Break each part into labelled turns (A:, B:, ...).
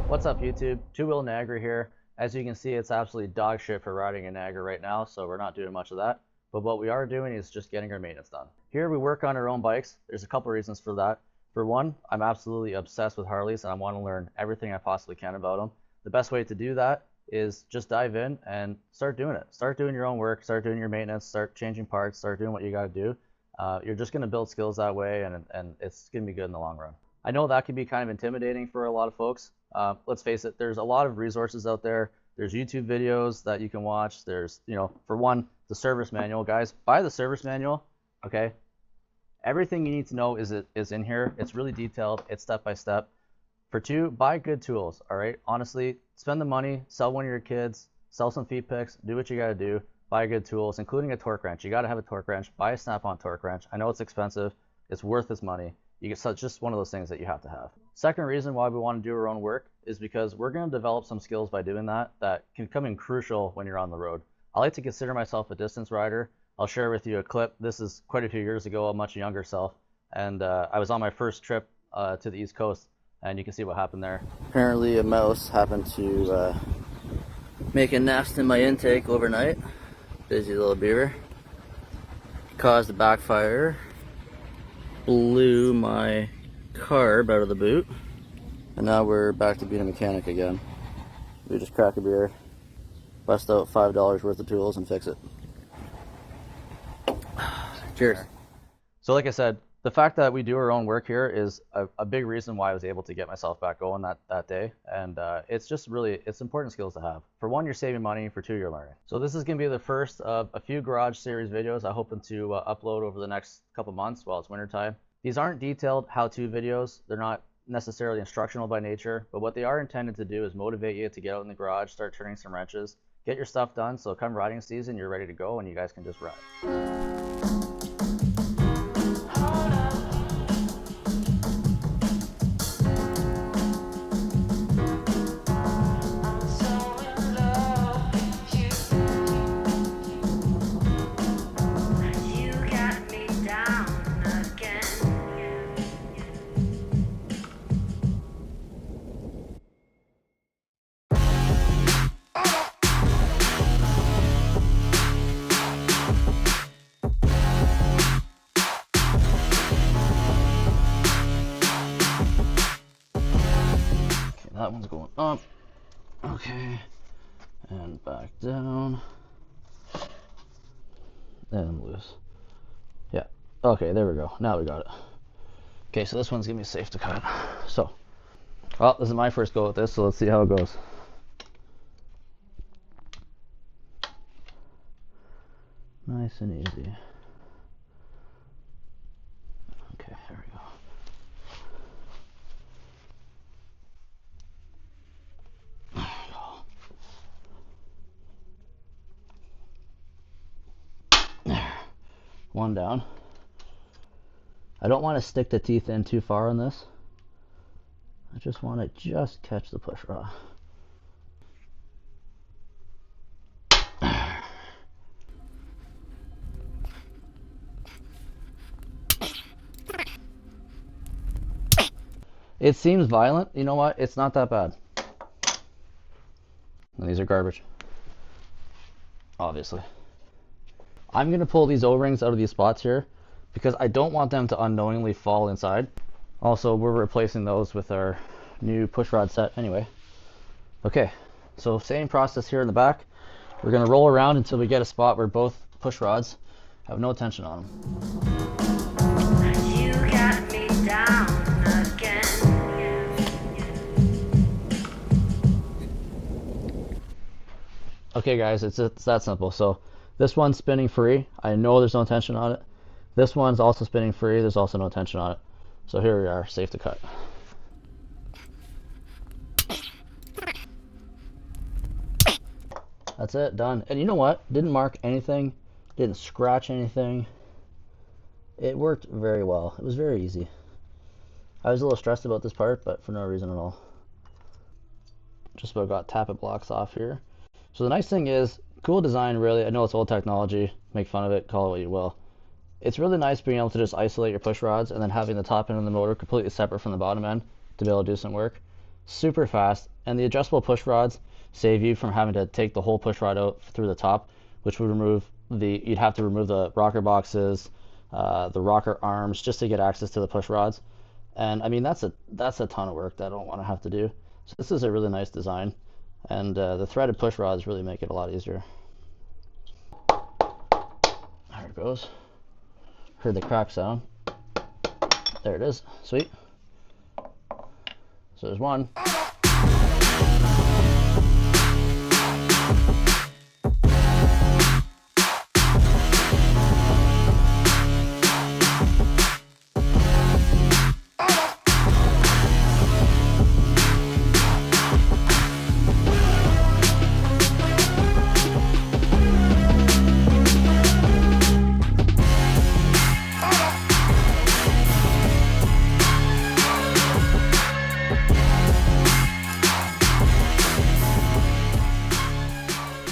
A: What's up YouTube? Two-wheel Niagara here. As you can see, it's absolutely dog shit for riding a Niagara right now, so we're not doing much of that. But what we are doing is just getting our maintenance done. Here we work on our own bikes. There's a couple reasons for that. For one, I'm absolutely obsessed with Harleys and I want to learn everything I possibly can about them. The best way to do that is just dive in and start doing it. Start doing your own work, start doing your maintenance, start changing parts, start doing what you got to do. You're just going to build skills that way, and it's going to be good in the long run. I know that can be kind of intimidating for a lot of folks. Let's face it, there's a lot of resources out there. There's YouTube videos that you can watch. There's, for one, the service manual. Guys, buy the service manual, okay? Everything you need to know is in here. It's really detailed. It's step by step. For two, buy good tools, all right? Honestly, spend the money, sell one of your kids, sell some feed picks, do what you got to do, buy good tools, including a torque wrench. You got to have a torque wrench. Buy a snap-on torque wrench. I know it's expensive. It's worth its money. It's just one of those things that you have to have. Second reason why we want to do our own work is because we're going to develop some skills by doing that can come in crucial when you're on the road. I like to consider myself a distance rider. I'll share with you a clip. This is quite a few years ago, a much younger self, and I was on my first trip to the East Coast, and you can see what happened there. Apparently a mouse happened to make a nest in my intake overnight. Busy little beaver. Caused a backfire. Blew my carb out of the boot, and now we're back to being a mechanic again. We just crack a beer, bust out $5 worth of tools, and fix it. Cheers. So like I said, the fact that we do our own work here is a big reason why I was able to get myself back going that day, and it's just really, it's important skills to have. For one, you're saving money. For two, you're learning. So this is going to be the first of a few garage series videos I'm hoping to upload over the next couple months while it's wintertime. These aren't detailed how-to videos. They're not necessarily instructional by nature, but what they are intended to do is motivate you to get out in the garage, start turning some wrenches, get your stuff done, so come riding season, you're ready to go and you guys can just ride. That one's going up, okay, and back down, and loose. Yeah, okay, there we go. Now we got it. Okay, so this one's gonna be safe to cut. So, well, this is my first go with this, so let's see how it goes. Nice and easy. Okay, here we go. One down. I don't want to stick the teeth in too far on this. I just want to just catch the push rod. It seems violent. You know what? It's not that bad. And these are garbage. Obviously. I'm going to pull these O-rings out of these spots here because I don't want them to unknowingly fall inside. Also, we're replacing those with our new push rod set anyway. Okay, so same process here in the back. We're going to roll around until we get a spot where both push rods have no tension on them. You got me down again. Okay guys, it's that simple. So this one's spinning free. I know there's no tension on it. This one's also spinning free. There's also no tension on it. So here we are, safe to cut. That's it, done. And you know what? Didn't mark anything. Didn't scratch anything. It worked very well. It was very easy. I was a little stressed about this part, but for no reason at all. Just about got tappet blocks off here. So the nice thing is, cool design really. I know it's old technology, make fun of it, call it what you will. It's really nice being able to just isolate your push rods and then having the top end of the motor completely separate from the bottom end to be able to do some work. super fast, and the adjustable push rods save you from having to take the whole push rod out through the top, which would you'd have to remove the rocker boxes, the rocker arms, just to get access to the push rods. And I mean, that's a ton of work that I don't want to have to do. So this is a really nice design, and the threaded push rods really make it a lot easier. There it goes. Heard the crack sound. There it is. Sweet. So there's one.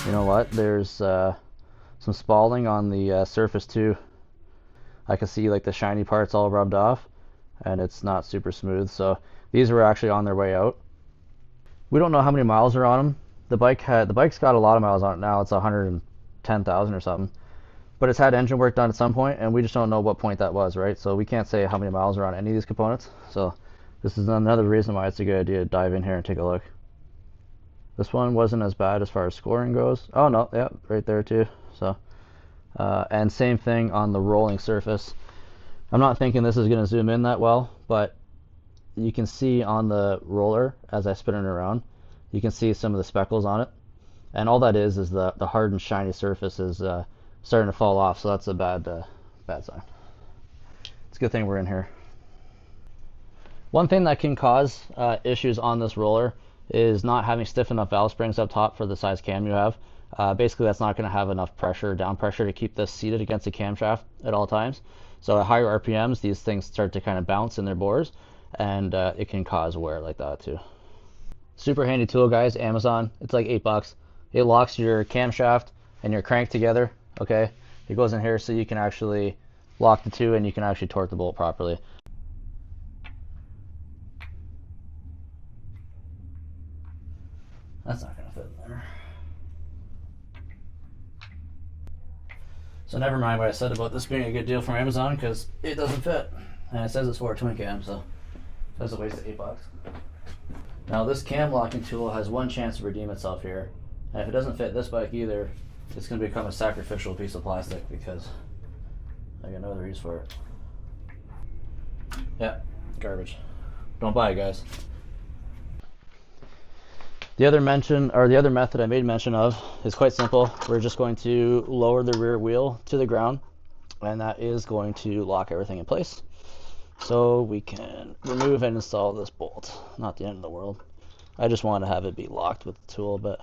A: You know what? There's some spalling on the surface too. I can see like the shiny parts all rubbed off, and it's not super smooth. So these were actually on their way out. We don't know how many miles are on them. The bike's got a lot of miles on it now. It's 110,000 or something. But it's had engine work done at some point, and we just don't know what point that was, right? So we can't say how many miles are on any of these components. So this is another reason why it's a good idea to dive in here and take a look. This one wasn't as bad as far as scoring goes. Oh no, yeah, right there too. So, and same thing on the rolling surface. I'm not thinking this is going to zoom in that well, but you can see on the roller as I spin it around, you can see some of the speckles on it. And all that is the hardened shiny surface is starting to fall off, so that's a bad sign. It's a good thing we're in here. One thing that can cause issues on this roller is not having stiff enough valve springs up top for the size cam you have. Basically, that's not going to have enough pressure, down pressure, to keep this seated against the camshaft at all times. So at higher RPMs, these things start to kind of bounce in their bores, and it can cause wear like that too. Super handy tool, guys. Amazon. It's like $8. It locks your camshaft and your crank together. Okay, it goes in here so you can actually lock the two, and you can actually torque the bolt properly. That's not going to fit in there. So never mind what I said about this being a good deal from Amazon, because it doesn't fit. And it says it's for a twin cam, so that's a waste of $8. Now this cam locking tool has one chance to redeem itself here. And if it doesn't fit this bike either, it's going to become a sacrificial piece of plastic, because I got no other use for it. Yeah, garbage. Don't buy it, guys. The other method I made mention of is quite simple. We're just going to lower the rear wheel to the ground, and that is going to lock everything in place. So we can remove and install this bolt. Not the end of the world. I just wanted to have it be locked with the tool, but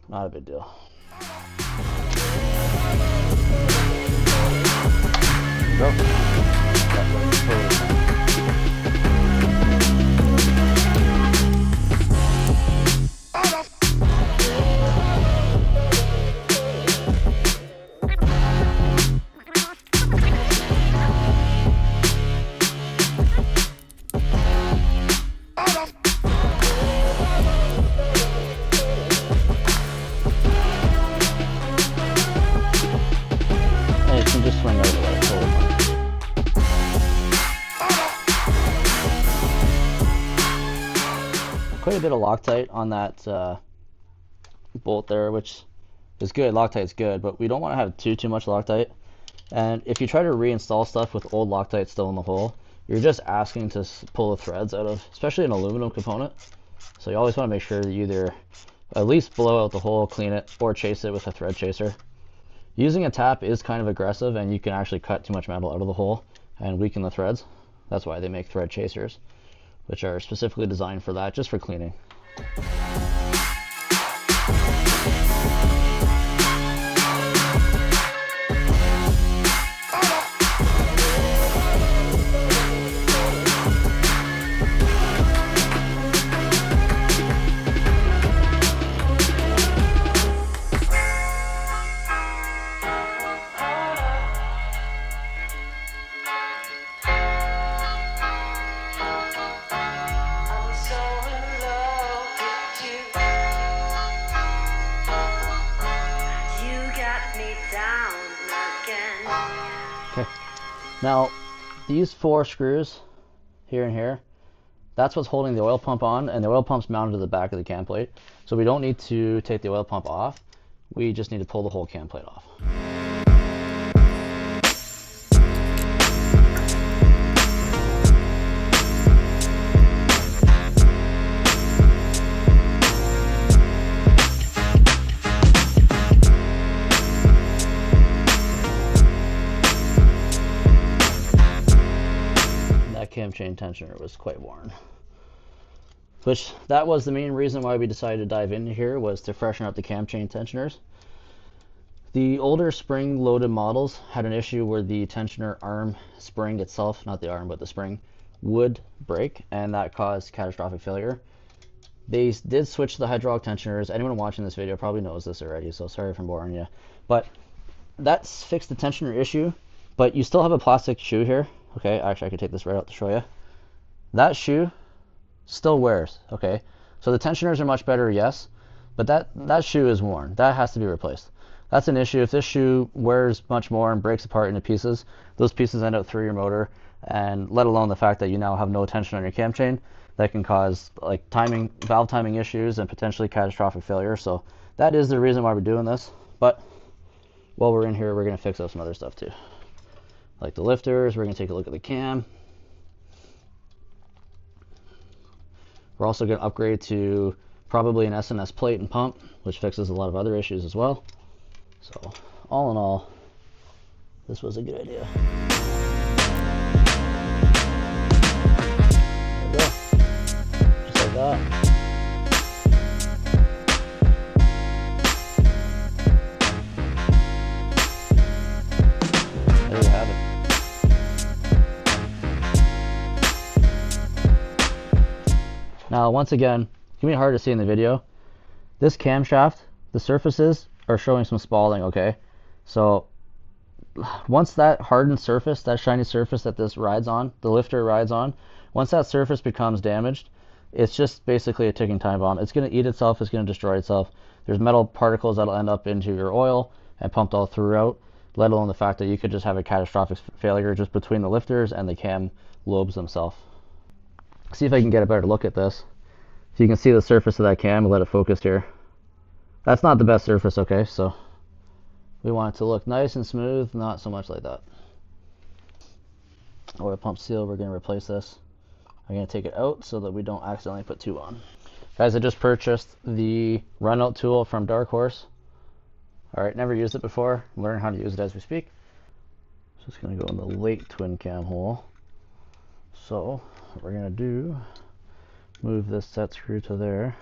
A: not a big deal. Just swing over that quite a bit of Loctite on that bolt there, which is good. Loctite's good, but we don't want to have too much Loctite. And if you try to reinstall stuff with old Loctite still in the hole, you're just asking to pull the threads out of, especially an aluminum component. So you always want to make sure that you either at least blow out the hole, clean it, or chase it with a thread chaser. Using a tap is kind of aggressive, and you can actually cut too much metal out of the hole and weaken the threads. That's why they make thread chasers, which are specifically designed for that, just for cleaning. Now, these 4 screws here and here, that's what's holding the oil pump on, and the oil pump's mounted to the back of the cam plate. So we don't need to take the oil pump off. We just need to pull the whole cam plate off. Cam chain tensioner was quite worn, which that was the main reason why we decided to dive into here, was to freshen up the cam chain tensioners. The older spring loaded models had an issue where the tensioner arm spring itself, not the arm but the spring, would break, and that caused catastrophic failure. They did switch to the hydraulic tensioners. Anyone watching this video probably knows this already, so sorry if I'm boring you, but that's fixed the tensioner issue. But you still have a plastic shoe here. Okay, actually I could take this right out to show you. That shoe still wears, okay? So the tensioners are much better, yes, but that shoe is worn. That has to be replaced. That's an issue. If this shoe wears much more and breaks apart into pieces, those pieces end up through your motor, and let alone the fact that you now have no tension on your cam chain, that can cause like valve timing issues and potentially catastrophic failure. So that is the reason why we're doing this. But while we're in here, we're gonna fix up some other stuff too. Like the lifters, we're going to take a look at the cam. We're also going to upgrade to probably an S&S plate and pump, which fixes a lot of other issues as well. So all in all, this was a good idea. There we go. Just like that. There you have it. Now, once again, it's gonna be hard to see in the video. This camshaft, the surfaces are showing some spalling, okay? So once that hardened surface, that shiny surface that this rides on, the lifter rides on, once that surface becomes damaged, it's just basically a ticking time bomb. It's gonna eat itself, it's gonna destroy itself. There's metal particles that'll end up into your oil and pumped all throughout, let alone the fact that you could just have a catastrophic failure just between the lifters and the cam lobes themselves. See if I can get a better look at this. So you can see the surface of that cam. I'll let it focus here. That's not the best surface, okay? So we want it to look nice and smooth, not so much like that. Oil pump seal, we're going to replace this. I'm going to take it out so that we don't accidentally put 2 on. Guys, I just purchased the run out tool from Dark Horse. Alright, never used it before. Learn how to use it as we speak. Just going to go in the late twin cam hole. So what we're going to do, move this set screw to there.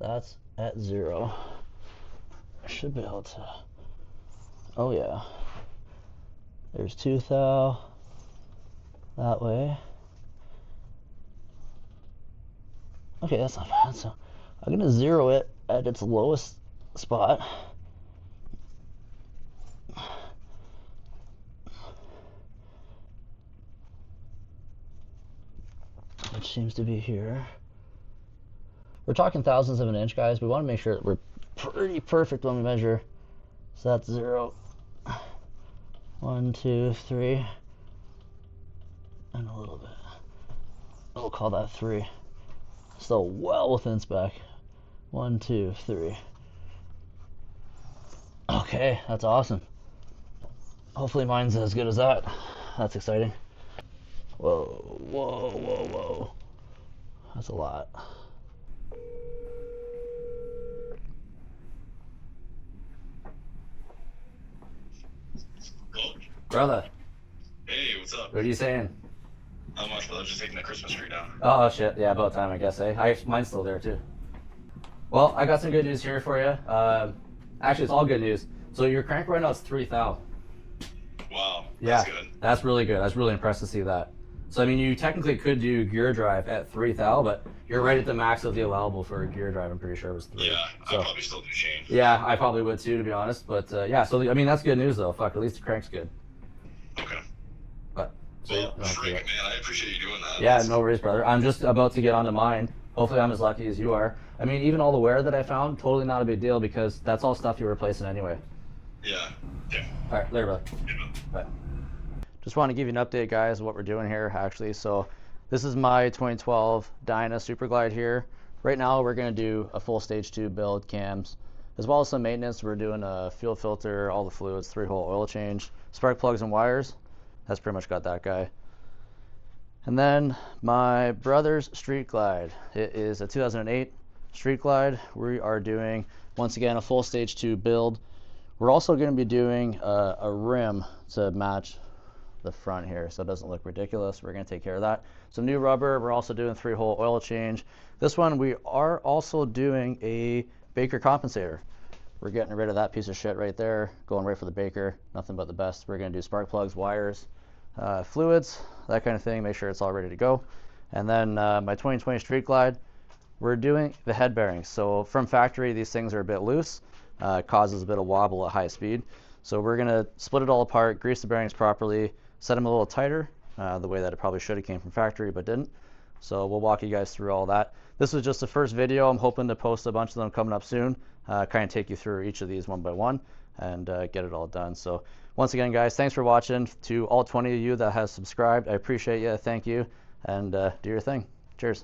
A: That's at 0. I should be able to, oh yeah, there's 2 thou that way. Okay, that's not bad. So I'm gonna 0 it at its lowest spot. Which seems to be here. We're talking thousandths of an inch, guys. We want to make sure that we're pretty perfect when we measure. So that's 0, 1, 2, 3, and a little bit. We'll call that 3. Still well within spec. 1, 2, 3. Okay, that's awesome. Hopefully mine's as good as that. That's exciting. Whoa, whoa, whoa, whoa. That's a lot. brother.
B: Hey, what's up?
A: What are you saying?
B: Not much, but I was just taking the Christmas tree down.
A: Oh shit, yeah, about time I guess, eh? Mine's still there too. Well, I got some good news here for you. Actually, it's all good news. So your crank right now is 3 thou.
B: Wow,
A: Yeah,
B: that's good.
A: that's really good. I was really impressed to see that. So I mean, you technically could do gear drive at 3 thou, but you're right at the max of the allowable for a gear drive. I'm pretty sure it was 3.
B: Yeah,
A: So,
B: I'd probably still do chain.
A: yeah, I probably would too, to be honest. But yeah, so I mean, that's good news though. Fuck, at least the crank's good.
B: Okay.
A: But so
B: Well, Frank, man, I appreciate you doing that.
A: yeah, no worries, brother. I'm just about to get onto mine. Hopefully, I'm as lucky as you are. I mean, even all the wear that I found, totally not a big deal because that's all stuff you're replacing anyway.
B: Yeah. Okay.
A: All right, later, brother.
B: Yeah, man.
A: Bye. Just want to give you an update, guys, of what we're doing here, actually. So this is my 2012 Dyna Superglide here. Right now, we're going to do a full stage 2 build, cams, as well as some maintenance. We're doing a fuel filter, all the fluids, 3-hole oil change, spark plugs and wires. That's pretty much got that guy. And then my brother's Street Glide. It is a 2008 Street Glide. We are doing, once again, a full stage 2 build. We're also going to be doing a rim to match the front here so it doesn't look ridiculous. We're going to take care of that. Some new rubber. We're also doing 3-hole oil change. This one we are also doing a Baker compensator. We're getting rid of that piece of shit right there, going right for the Baker. Nothing but the best. We're going to do spark plugs, wires, fluids, that kind of thing. Make sure it's all ready to go. And then my 2020 Street Glide, we're doing the head bearings. So from factory, these things are a bit loose. Causes a bit of wobble at high speed. So we're going to split it all apart, grease the bearings properly, set them a little tighter, the way that it probably should have came from factory but didn't. So we'll walk you guys through all that. This was just the first video. I'm hoping to post a bunch of them coming up soon, kind of take you through each of these one by one and get it all done. So once again, guys, thanks for watching. To all 20 of you that has subscribed, I appreciate you. Thank you. And do your thing. Cheers.